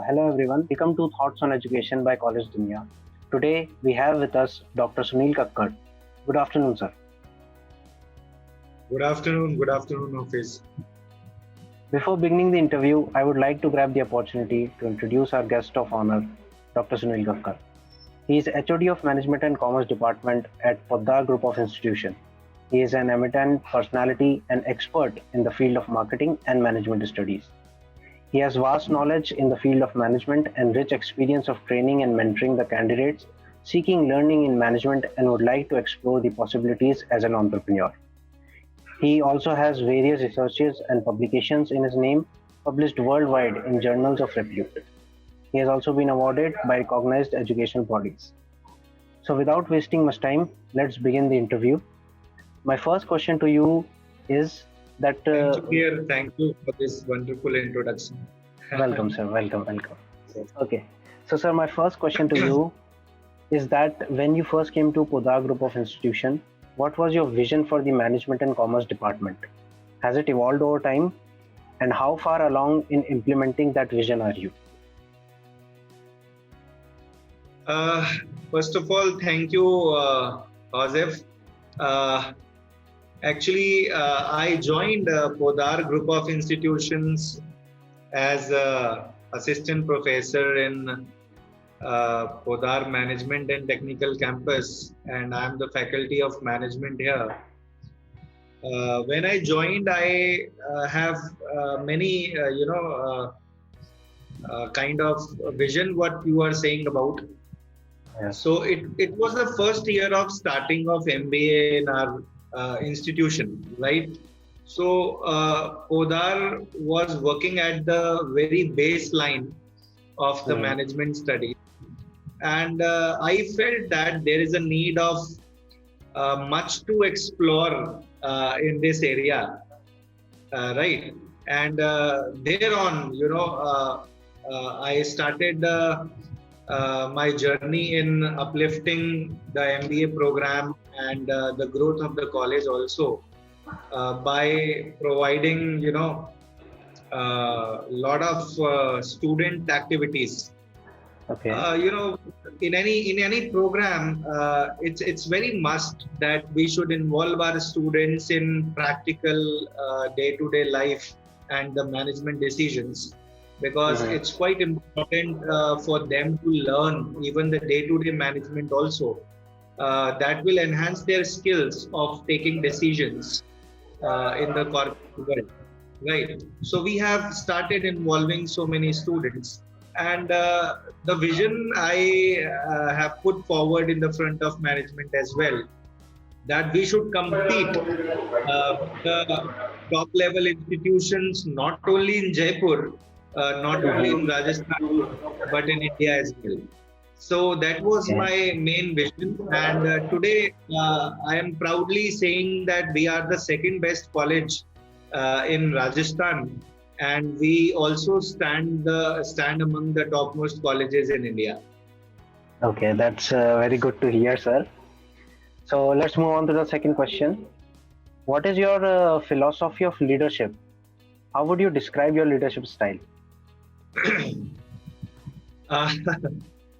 Hello everyone, welcome to Thoughts on Education by College Dunia. Today we have with us Dr. Sunil Kakkar. Good afternoon, sir. Good afternoon, Hafiz. Before beginning the interview, I would like to grab the opportunity to introduce our guest of honor, Dr. Sunil Kakkar. He is HOD of Management and Commerce Department at Poddar Group of Institution. He is an eminent personality and expert in the field of marketing and management studies. He has vast knowledge in the field of management and rich experience of training and mentoring the candidates seeking learning in management and would like to explore the possibilities as an entrepreneur. He also has various researches and publications in his name, published worldwide in journals of repute. He has also been awarded by recognized educational bodies. So without wasting much time, let's begin the interview. My first question to you is that... Thank you for this wonderful introduction. Welcome, sir. Welcome. Okay. So, sir, my first question to you is that when you first came to Poddar Group of Institution, what was your vision for the Management and Commerce Department? Has it evolved over time? And how far along in implementing that vision are you? First of all, thank you, Joseph. Actually, I joined Poddar Group of Institutions as assistant professor in Poddar Management and Technical Campus, and I'm the faculty of management here. When I joined, I have many, kind of vision what you are saying about. Yes. So it was the first year of starting of MBA in our institution, right? So Poddar was working at the very baseline of the management study, and I felt that there is a need of much to explore in this area, right? And thereon, I started my journey in uplifting the MBA program and the growth of the college also by providing, lot of student activities. Okay. In any program, it's very must that we should involve our students in practical day-to-day life and the management decisions, because it's quite important for them to learn even the day-to-day management also. That will enhance their skills of taking decisions in the corporate world, right? So we have started involving so many students, and the vision I have put forward in the front of management as well, that we should compete the top level institutions, not only in Jaipur, not only in Rajasthan, but in India as well. So that was my main vision, and today I am proudly saying that we are the second best college in Rajasthan, and we also stand among the topmost colleges in India. Okay, that's very good to hear, sir. So let's move on to the second question. What is your philosophy of leadership? How would you describe your leadership style?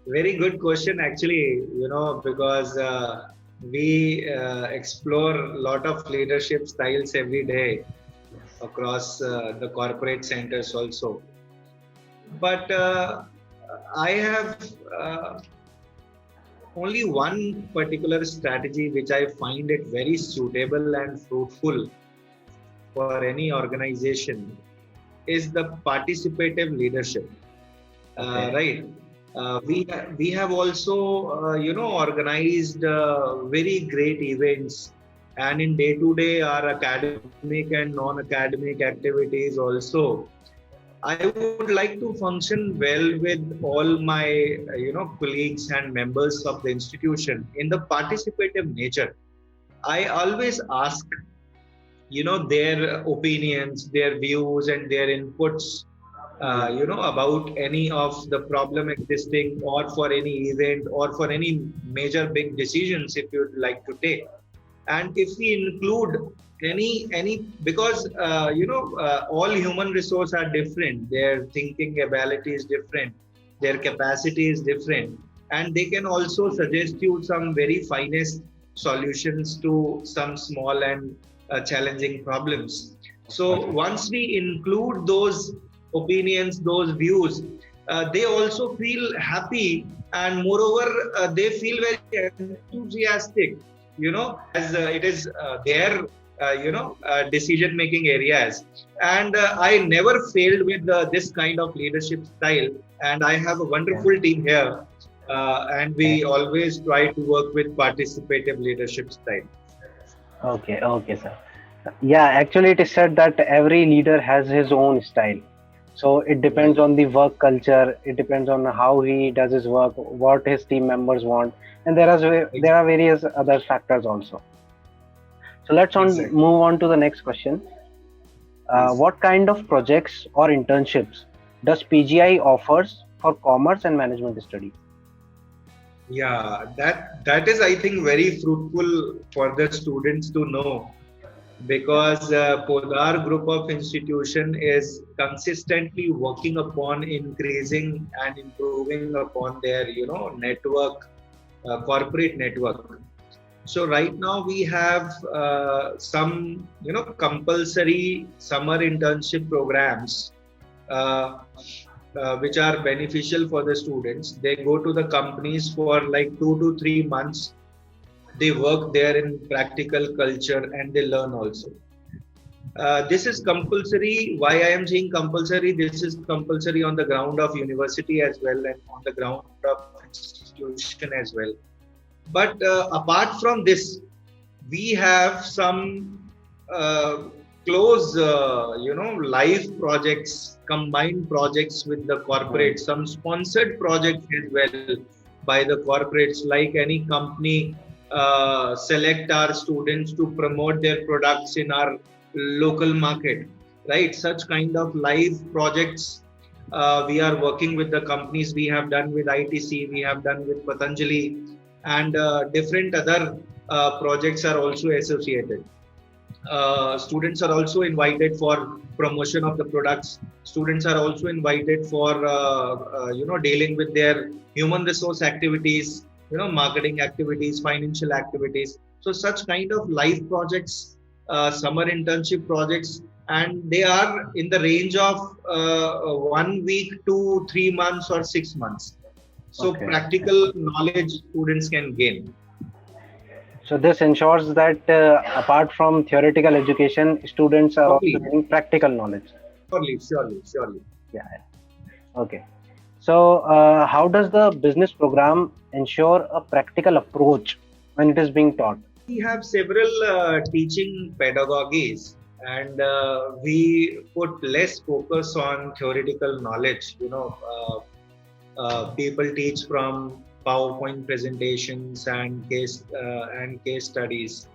Very good question, actually, because we explore a lot of leadership styles every day across the corporate centers also. But I have only one particular strategy which I find it very suitable and fruitful for any organization is the participative leadership, right? We have also organized very great events, and in day-to-day our academic and non-academic activities also. I would like to function well with all my colleagues and members of the institution in the participative nature. I always ask their opinions, their views, and their inputs about any of the problem existing, or for any event, or for any major big decisions if you'd like to take. And if we include any because all human resource are different, their thinking ability is different, their capacity is different, and they can also suggest you some very finest solutions to some small and challenging problems. So Okay. once we include those opinions, those views, they also feel happy, and moreover they feel very enthusiastic, as it is their decision making areas. And I never failed with this kind of leadership style, and I have a Yeah. wonderful team here, and Okay. we always try to work with participative leadership style. Okay. Okay, sir. Yeah, actually, it is said that every leader has his own style. So it depends Right. on the work culture. It depends on how he does his work, what his team members want, and there are various other factors also. So Exactly. move on to the next question. Please. What kind of projects or internships does PGI offers for commerce and management studies? Yeah, that is, I think, very fruitful for the students to know, because Podar group of institution is consistently working upon increasing and improving upon their network, corporate network. So right now we have some compulsory summer internship programs, uh, which are beneficial for the students. They go to the companies for like 2 to 3 months. They work there in practical culture and they learn also. This is compulsory. Why I am saying compulsory? This is compulsory on the ground of university as well, and on the ground of institution as well. But apart from this, we have some uh, close, live projects, combined projects with the Hmm. corporate, some sponsored projects as well by the corporates, like any company select our students to promote their products in our local market, right? Such kind of live projects we are working with the companies. We have done with ITC, we have done with Patanjali, and different other projects are also associated. Students are also invited for promotion of the products. Students are also invited for dealing with their human resource activities, marketing activities, financial activities. So such kind of live projects, summer internship projects, and they are in the range of 1 week to 3 months or 6 months. So Okay. Okay. practical knowledge students can gain. So this ensures that apart from theoretical education, students are also Surely, getting practical knowledge. surely. Yeah. Okay. So how does the business program ensure a practical approach when it is being taught? We have several teaching pedagogies, and we put less focus on theoretical knowledge. People teach from PowerPoint presentations and case studies.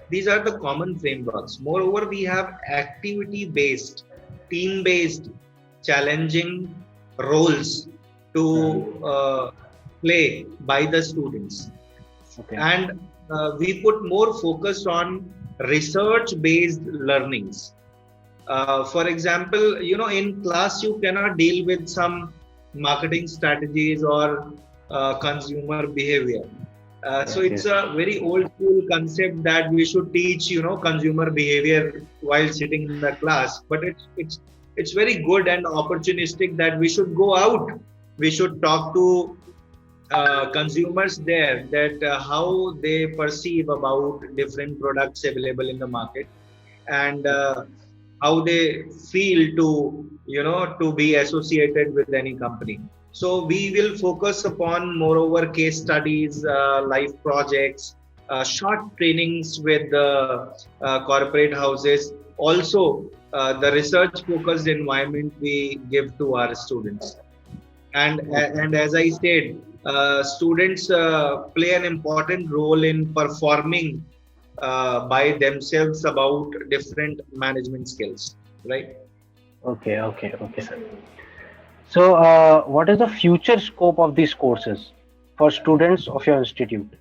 These are the common frameworks. Moreover, we have activity based, team based, challenging roles Mhm. to play by the students. Okay. And we put more focus on research based learnings. For example, in class you cannot deal with some marketing strategies or consumer behavior. So Yes. it's Yes. a very old school concept that we should teach, consumer behavior while sitting in the class. But it's very good and opportunistic that we should go out. We should talk to consumers there, that how they perceive about different products available in the market, and how they feel to to be associated with any company. So we will focus upon moreover case studies, live projects, short trainings with the corporate houses, also the research focused environment we give to our students. and Okay. and as I said, students play an important role in performing by themselves about different management skills, right? Okay. Okay. Okay, sir. So, what is the future scope of these courses for students of your institute?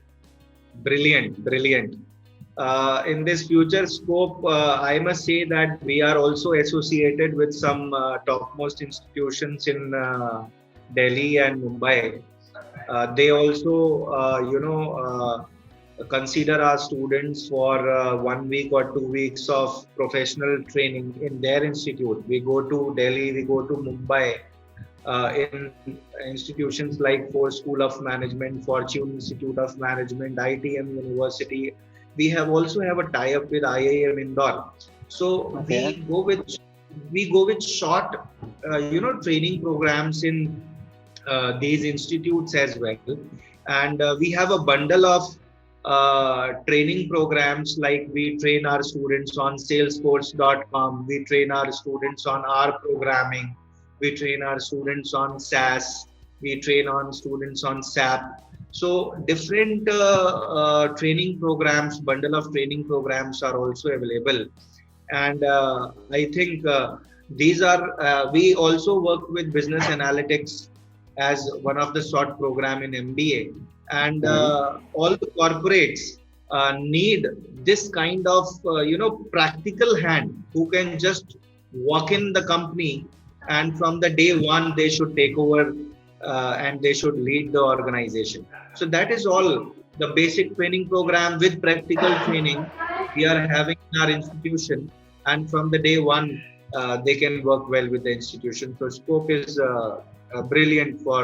Brilliant. In this future scope, I must say that we are also associated with some topmost institutions in Delhi and Mumbai. They also, consider our students for 1 week or 2 weeks of professional training in their institute. We go to Delhi, we go to Mumbai, in institutions like Ford School of Management, Fortune Institute of Management, ITM University. We have also have a tie-up with IIM Indore. So Okay. we go with short, training programs in these institutes as well, and we have a bundle of training programs, like we train our students on Salesforce.com, we train our students on R programming, we train our students on SAS, we train on students on SAP. So different training programs, bundle of training programs are also available, and I think these are we also work with business analytics as one of the short program in MBA, and Mhm. all the corporates need this kind of practical hand who can just walk in the company, and from the day one they should take over, and they should lead the organization. So that is all the basic training program with practical training we are having in our institution, and from the day one they can work well with the institution. So scope is brilliant for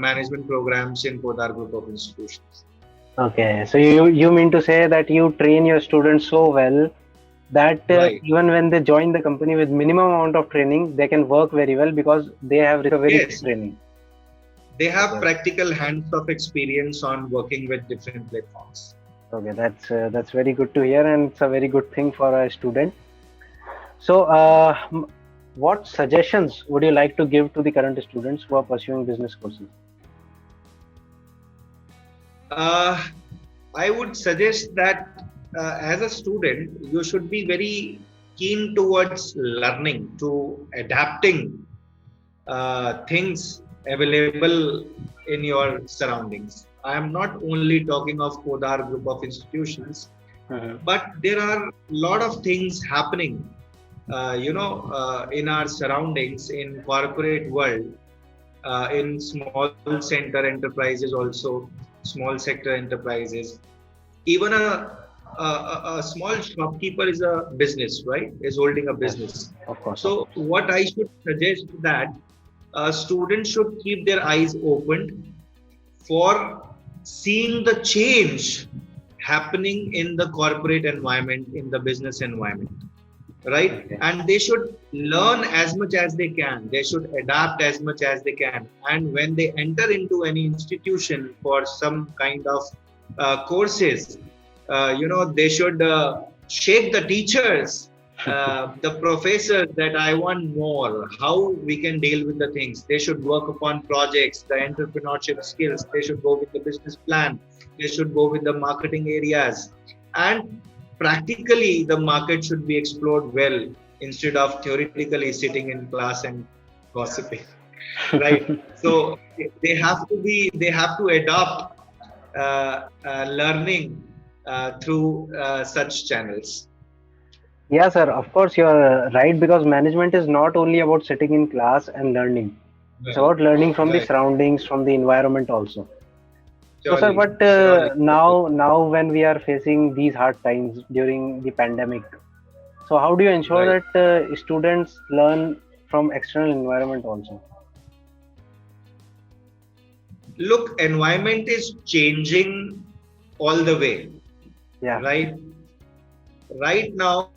management programs in Podar group of institutions. Okay. So you mean to say that you train your students so well that Right. even when they join the company with minimum amount of training, they can work very well because they have received a very good Yes, training. they have Okay. practical hands of experience on working with different platforms. Okay. That's very good to hear, and it's a very good thing for a student. So, what suggestions would you like to give to the current students who are pursuing business courses? Uh, I would suggest that as a student, you should be very keen towards learning, to adapting things available in your surroundings. I am not only talking of Podar group of institutions, Mhm. but there are a lot of things happening, in our surroundings, in corporate world, in small center enterprises also, small sector enterprises. Even a small shopkeeper is a business, right? Is holding a Yes, business. of course, of So course. what I should suggest that students should keep their eyes open for seeing the change happening in the corporate environment, in the business environment, right? Okay. And they should learn as much as they can. They should adapt as much as they can. And when they enter into any institution for some kind of courses, they should shake the teachers, the professors, that I want more, how we can deal with the things. They should work upon projects, the entrepreneurship skills. They should go with the business plan. They should go with the marketing areas. And practically, the market should be explored well, instead of theoretically sitting in class and gossiping. Right. So they have to adopt learning through such channels. Yeah, sir. Of course, you're right because management is not only about sitting in class and learning. It's Right. about learning from the Right. surroundings, from the environment also. So, sir, Surely, but surely. now when we are facing these hard times during the pandemic, so how do you ensure Right. that students learn from external environment also? Look, environment is changing all the way, Yeah. right? Right now,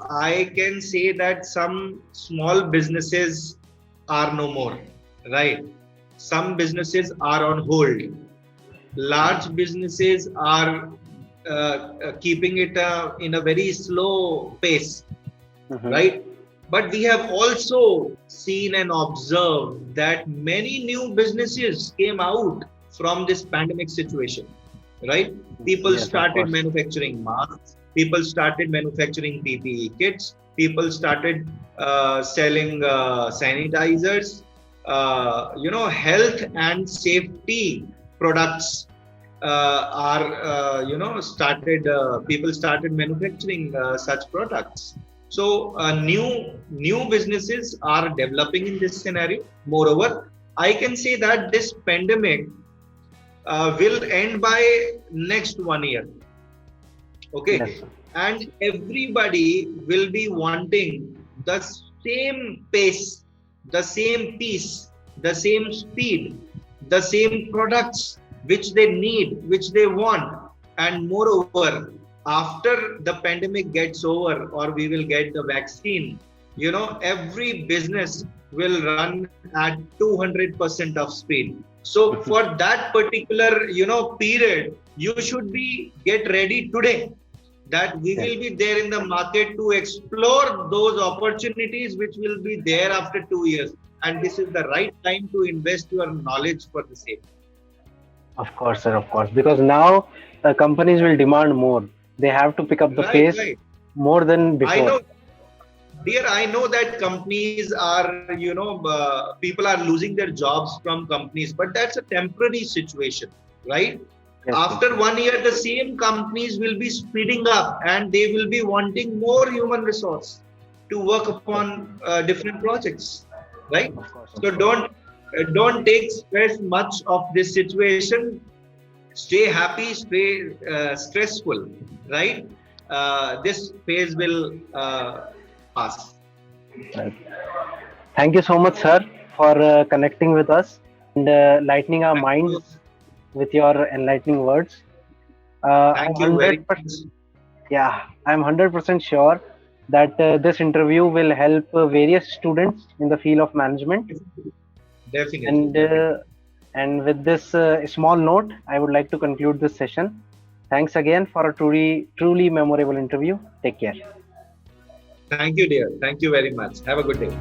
I can say that some small businesses are no more, right? Some businesses are on hold. Large businesses are keeping it in a very slow pace, Mhm. right? But we have also seen and observed that many new businesses came out from this pandemic situation, right? People Yes, of started course. manufacturing masks, people started manufacturing PPE kits, people started selling sanitizers, health and safety products, are started people started manufacturing such products. So new businesses are developing in this scenario. Moreover, I can say that this pandemic will end by next 1 year. Okay. Yes, sir. And everybody will be wanting the same pace, the same piece, the same speed, the same products which they need, which they want. And moreover, after the pandemic gets over or we will get the vaccine, every business will run at 200% of speed. So for that particular, period, you should be get ready today, that we Yes. will be there in the market to explore those opportunities which will be there after 2 years. And this is the right time to invest your knowledge for the same. Of course, sir, of course. Because now companies will demand more. They have to pick up the Right, pace right. more than I before. know, dear, I know that companies are, people are losing their jobs from companies, but that's a temporary situation, right? Yes, yes, After yes. 1 year, the same companies will be speeding up and they will be wanting more human resource to work upon different projects, right? Of course, So of course. don't take stress much of this situation. Stay happy, stay stressful, right? This phase will pass. Right. Thank you so much, sir, for connecting with us and lightening our Thank you. minds with your enlightening words. I'm Thank you very 100%, much. yeah, I'm 100% sure that this interview will help various students in the field of management. Definitely, And definitely. with this small note, I would like to conclude this session. Thanks again for a truly memorable interview. Take care. Thank you, dear. Thank you very much. Have a good day.